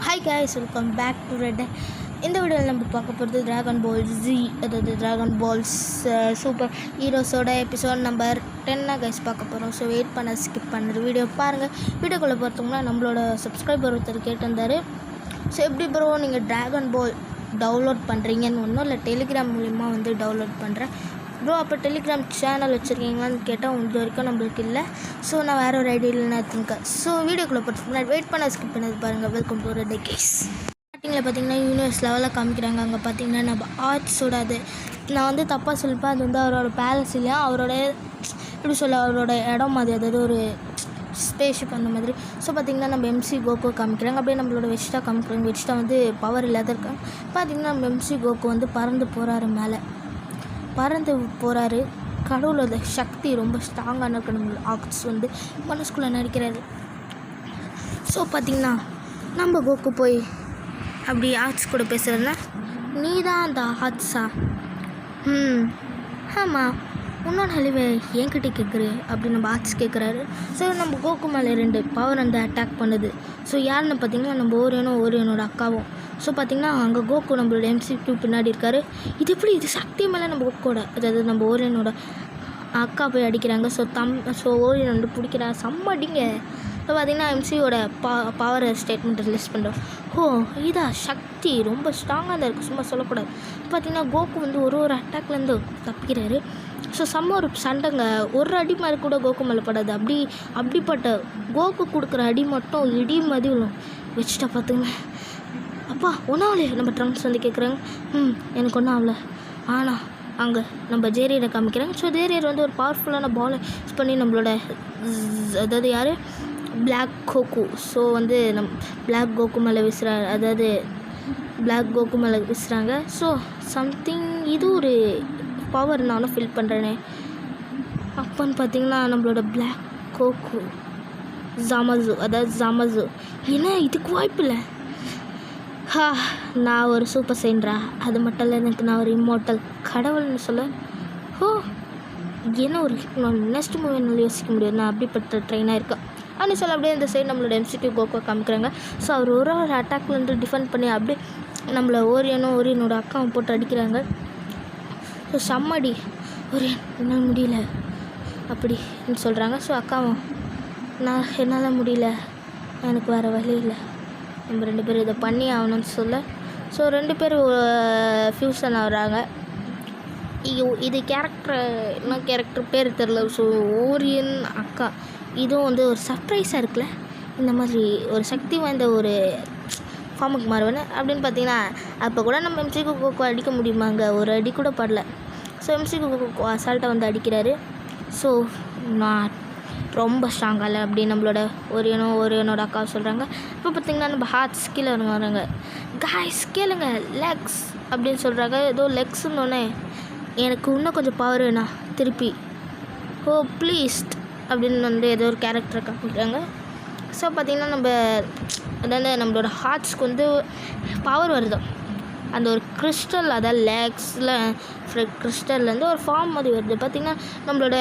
Hi guys, welcome back to Red. இந்த வீடியோவில் நம்ம பார்க்க போகிறது ட்ராகன் பால் ஜி, அதாவது ட்ராகன் பால்ஸ் சூப்பர் ஹீரோஸோட எபிசோட் நம்பர் 10 கைஸ் பார்க்க போகிறோம். ஸோ வெயிட் பண்ண ஸ்கிப் பண்ணுற வீடியோ பாருங்கள். வீடியோக்குள்ளே பார்த்தோம்னா நம்மளோட சப்ஸ்கிரைபர் ஒருத்தர் கேட்டிருந்தார். ஸோ எப்படி ப்ரோ நீங்கள் ட்ராகன் பால் டவுன்லோட் பண்ணுறீங்கன்னு ஒன்றும் இல்லை, டெலிகிராம் மூலிமா வந்து டவுன்லோட் பண்ணுறேன் ப்ரோ. அப்போ டெலிகிராம் சேனல் வச்சுருக்கீங்களான்னு கேட்டால் உங்களுக்கு வரைக்கும் நம்மளுக்கு இல்லை. ஸோ நான் வேறு ஒரு ஐடியாவில் திங்க். ஸோ வீடியோக்குள்ளே போட்டு முன்னாடி வெயிட் பண்ண ஸ்கிப் பண்ணது பாருங்கள். Welcome to red case. ஸ்டார்டிங்கில் பார்த்தீங்கன்னா யூனிவர்ஸ் லெவலில் காமிக்கிறாங்க. அங்கே பார்த்தீங்கன்னா நம்ம ஆர்ட்ஸோட அது நான் வந்து தப்பாக சொல்லிப்பேன், அது வந்து அவரோட பேலஸ் இல்லையா, அவரோட எப்படி சொல்ல அவரோட இடம் மாதிரி, அதாவது ஒரு ஸ்பேஸ்ஷிப் அந்த மாதிரி. ஸோ பார்த்திங்கன்னா நம்ம எம்சி கோகோ காமிக்கிறாங்க. அப்படியே நம்மளோட வெஜிட்டா காமிக்கிறாங்க. வெஜிட்டா வந்து பவர் இல்லாத இருக்காங்க. பார்த்திங்கன்னா நம்ம எம்சி கோகோ வந்து பறந்து போகிறாரு, மேலே பறந்து போகிறாரு. கடவுளோட சக்தி ரொம்ப ஸ்ட்ராங்கான இருக்கு. நம்மளோட ஆக்ஸ் வந்து மனசுக்குள்ளே நடிக்கிறாரு. ஸோ பார்த்திங்கன்னா நம்ம கோக்கு போய் அப்படி ஆர்ட்ஸ் கூட பேசுகிறதுனா, நீ தான் அந்த ஆர்ட்ஸா? ஆமாம், உன்னோட அழிவை என்கிட்ட கேட்குறு அப்படின்னு நம்ம ஆர்ட்ஸ் கேட்குறாரு. ஸோ நம்ம கோக்கு மேலே 2 பவர் வந்து அட்டாக் பண்ணுது. ஸோ யாருன்னு பார்த்திங்கன்னா நம்ம ஓரியனோட அக்காவும். ஸோ பார்த்திங்கன்னா அங்கே கோக்கு நம்மளோட எம்சிக்கு பின்னாடி இருக்கார். இது எப்படி இது சக்தி மேலே நம்ம கோக்கோட, அதாவது நம்ம ஓரியனோட அக்கா போய் அடிக்கிறாங்க. ஸோ ஓரியன் வந்து பிடிக்கிறா, செம்ம அடிங்க. ஸோ பார்த்திங்கன்னா எம்சியோட பவர் ஸ்டேட்மெண்ட் ரிலீஸ் பண்ணுறோம். ஓ இதா சக்தி ரொம்ப ஸ்ட்ராங்காக தான் இருக்குது, சும்மா சொல்லக்கூடாது. பார்த்திங்கன்னா கோக்கு வந்து ஒரு அட்டாக்லேருந்து தப்பிக்கிறாரு. ஸோ செம்ம ஒரு சண்டைங்க. ஒரு அடி மாதிரி கூட கோக்கு மேலே படாது. அப்படிப்பட்ட கோக்கு கொடுக்குற அடி மட்டும் இடி மாதிரி விழும். வச்சுட்டா பார்த்துங்க. அப்பா ஒன்றும் ஆகலையே நம்ம ட்ரம்ப்ஸ் வந்து கேட்குறாங்க. எனக்கு ஒன்றும் ஆகலை. ஆனால் அங்கே நம்ம ஜேரியரை காமிக்கிறாங்க. ஸோ ஜேரியர் வந்து ஒரு பவர்ஃபுல்லான பாலை யூஸ் பண்ணி நம்மளோட அதாவது யார் பிளாக் கோகு, ஸோ வந்து பிளாக் கோகு மேலே வீசுகிறாரு, அதாவது பிளாக் கோகு மேலே வீசுகிறாங்க. ஸோ சம்திங் இது ஒரு பவர் நானும் ஃபீல் பண்ணுறேனே. அப்போன்னு பார்த்தீங்கன்னா நம்மளோட பிளாக் கோகு ஜாமசு ஏன்னா இதுக்கு வாய்ப்பு இல்லை. நான் ஒரு சூப்பர் சைன்ரா, அது மட்டும் இல்லை எனக்கு நான் ஒரு இம்மோர்டல் கடவுள்னு சொல்ல. என்ன ஒரு நெக்ஸ்ட் மூவி என்னால் யோசிக்க முடியும். நான் அப்படிப்பட்ட ட்ரெயினாக இருக்கேன் அப்படின்னு சொல்ல. அப்படியே இந்த சைடு நம்மளோட எம்சிக்கு கோகோ காமிக்கிறாங்க. ஸோ அவர் ஒரு அட்டாக்லேருந்து டிஃபெண்ட் பண்ணி அப்படியே நம்மளை ஓரியனோட அக்காவை போட்டு அடிக்கிறாங்க. ஸோ செம்மடி ஓரியன் என்னால் முடியல அப்படின்னு சொல்கிறாங்க. ஸோ அக்காவும் என்னால் முடியல, எனக்கு வேறு வழி இல்லை, நம்ம 2 பேரும் இதை பண்ணி ஆகணும்னு சொல்ல. ஸோ 2 பேர் ஃபியூஷன் ஆகுறாங்க. இது கேரக்டர் பேர் தெரில. ஸோ ஓரியன் அக்கா இதுவும் வந்து ஒரு சர்ப்ரைஸாக இருக்குல்ல. இந்த மாதிரி ஒரு சக்தி வாய்ந்த ஒரு ஃபார்முக்கு மாறுவேன்னு அப்படின்னு பார்த்தீங்கன்னா, அப்போ கூட நம்ம எம்சிக்கு கோகோ அடிக்க முடியுமாங்க? ஒரு அடி கூட படல. ஸோ எம்சிக்கு கோகோ அசால்ட்டாக வந்து அடிக்கிறாரு. ஸோ நான் ரொம்ப ஸ்ட்ராங்காக அப்படின்னு நம்மளோட ஓரியனோட அக்கா சொல்கிறாங்க. இப்போ பார்த்திங்கன்னா நம்ம ஹார்ட்ஸ் கீழே வராங்க. காய்ஸ் கேளுங்க லெக்ஸ் அப்படின்னு சொல்கிறாங்க. ஏதோ லெக்ஸுன்னொன்னே எனக்கு இன்னும் கொஞ்சம் பவர் வேணா திருப்பி, ஓ ப்ளீஸ் அப்படின்னு வந்து ஏதோ ஒரு கேரக்டரை காமிக்கிறாங்க. ஸோ பார்த்திங்கன்னா நம்ம அதாவது நம்மளோட ஹார்ட்ஸ்க்கு வந்து பவர் வருது. அந்த ஒரு கிறிஸ்டல், அதாவது லேக்ஸில் கிறிஸ்டல்லேருந்து ஒரு ஃபார்ம் மாதிரி வருது. பார்த்திங்கன்னா நம்மளோட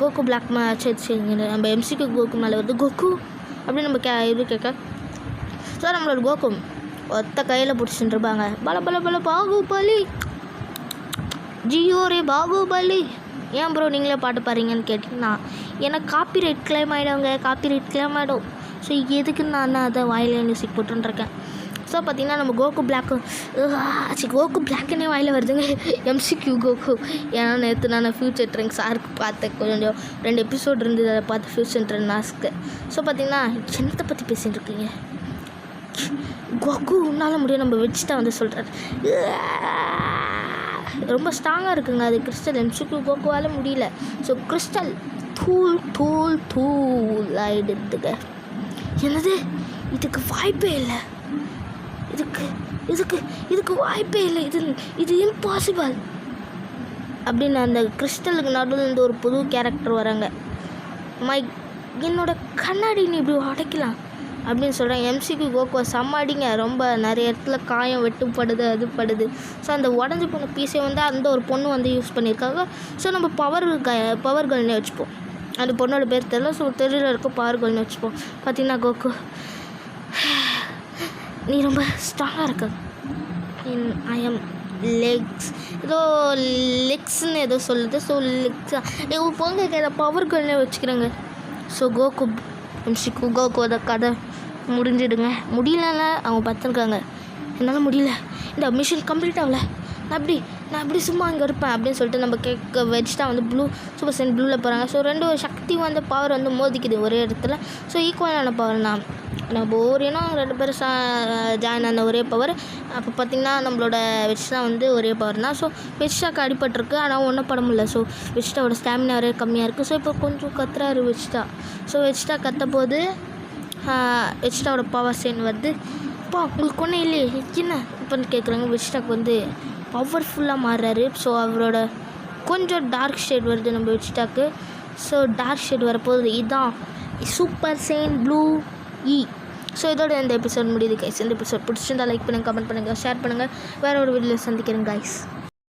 கோகு பிளாக் நம்ம எம்சிக்கு கோகு மேலே வருது. கோகு அப்படின்னு நம்ம இது கேட்க. ஸோ நம்மளோட கோகு ஒத்த கையில் பிடிச்சிட்டு இருப்பாங்க. பல பாகுபலி ஜியோரே பாகுபலி. ஏன் ப்ரோ நீங்களே பாட்டு பாடுறீங்கன்னு கேட்டிங்கன்னா, எனக்கு காப்பிரைட் கிளைம் ஆகிடும். ஸோ எதுக்கு நான் அதை வாயில மியூசிக் போட்டுருக்கேன். ஸோ பார்த்திங்கன்னா நம்ம கோகு பிளாக்குன்னே வாயில் வருதுங்க எம்சிக்யூ கோகு. ஏன்னா நேற்று நான் ஃபியூச்சர் ட்ரெண்ட்ஸ் சாருக்கு பார்த்தேன். கொஞ்சம் 2 எபிசோட் இருந்தது, அதை பார்த்து ஃபியூச்சர் ட்ரெண்ட் ஆஸ்க்கு. ஸோ பார்த்திங்கன்னா என்னத்தை பற்றி பேசிகிட்டு இருக்கீங்க? கோகு உன்னால் முடியும் நம்ம வச்சுட்டா வந்து சொல்கிறார். ரொம்ப ஸ்ட்ராங்காக இருக்குங்க அது கிறிஸ்டல். எம்சிக்யூ கோகுவால் முடியல. ஸோ கிறிஸ்டல் தூள் ஆகிடுதுங்க. என்னது இதுக்கு வாய்ப்பே இல்லை, இதுக்கு வாய்ப்பே இல்லை, இது இம்பாசிபிள் அப்படின்னு அந்த கிறிஸ்டலுக்கு நடுவில் இருந்து ஒரு புது கேரக்டர் வராங்க. என்னோட கண்ணாடி நீ இப்படி உடைக்கலாம் அப்படின்னு சொல்கிறாங்க. எம்சிக்கு கோகுவை செம்மாடிங்க. ரொம்ப நிறைய இடத்துல காயம் வெட்டுப்படுது, அது படுது. ஸோ அந்த உடஞ்சி போன பீஸை வந்து அந்த ஒரு பொண்ணு வந்து யூஸ் பண்ணியிருக்காங்க. ஸோ நம்ம பவர் கல்னே வச்சுப்போம். அந்த பொண்ணோட பேர் தெரியல. ஸோ தெரியல இருக்கும் பவர் கல்னு வச்சுப்போம். பார்த்திங்கன்னா கோகு நீ ரொம்ப ஸ்ட்ராங்காக இருக்க. ஐ எம் லெக்ஸ் ஏதோ லெக்ஸ்ன்னு ஏதோ சொல்லுது. ஸோ லெக்ஸா இவங்க போங்க ஏதோ பவர்கள்னே வச்சுக்கிறாங்க. ஸோ கோகோட கதை முடிஞ்சிடுங்க. முடியலன்னா அவங்க பார்த்துருக்காங்க, என்னால் முடியல, இந்த மிஷின் கம்ப்ளீட் ஆகல, நான் எப்படி சும்மா இங்கே இருப்பேன் அப்படின்னு சொல்லிட்டு நம்ம கேட்க வச்சுட்டா வந்து சூப்பர் சைன் ப்ளூவில் போகிறாங்க. ஸோ ரெண்டு சக்தி வந்து பவர் வந்து மோதிக்குது ஒரே இடத்துல. ஸோ ஈக்குவலான பவர் தான். நம்ம ஓரியனும் 2 பேரும் ஜாயின் ஆன ஒரே பவர். அப்போ பார்த்திங்கன்னா நம்மளோட வெஜ்டா வந்து ஒரே பவர் தான். ஸோ வெஜ்டாக்கு அடிபட்டிருக்கு, ஆனால் ஒன்றும் பட முடியல. ஸோ வெஜ்டாவோட ஸ்டாமினா ஒரே கம்மியாக இருக்குது. ஸோ இப்போ கொஞ்சம் கத்துறாரு வெஜ்டா. ஸோ வெஜ்டா கத்த போது வெஜ்டாவோட பவர் சைன் வந்து இப்போ உங்களுக்கு ஒன்றும் இல்லையே என்ன இப்போன்னு கேட்குறாங்க. வெஜ்டாக்கு வந்து பவர்ஃபுல்லாக மாறுறாரு. ஸோ அவரோட கொஞ்சம் டார்க் ஷேட் வருது நம்ம வெஜ்டாக்கு. ஸோ டார்க் ஷேட் வரப்போகுது. இதுதான் சூப்பர் சைன் ப்ளூ இ. ஸோ இதோட இந்த எபிசோட் முடியுது கைஸ். இந்த எபிசோட் பிடிச்சிருந்தா லைக் பண்ணுங்கள், கமெண்ட் பண்ணுங்கள், ஷேர் பண்ணுங்கள். வேறு ஒரு வீடியோவில் சந்திக்கிறேன் கைஸ்.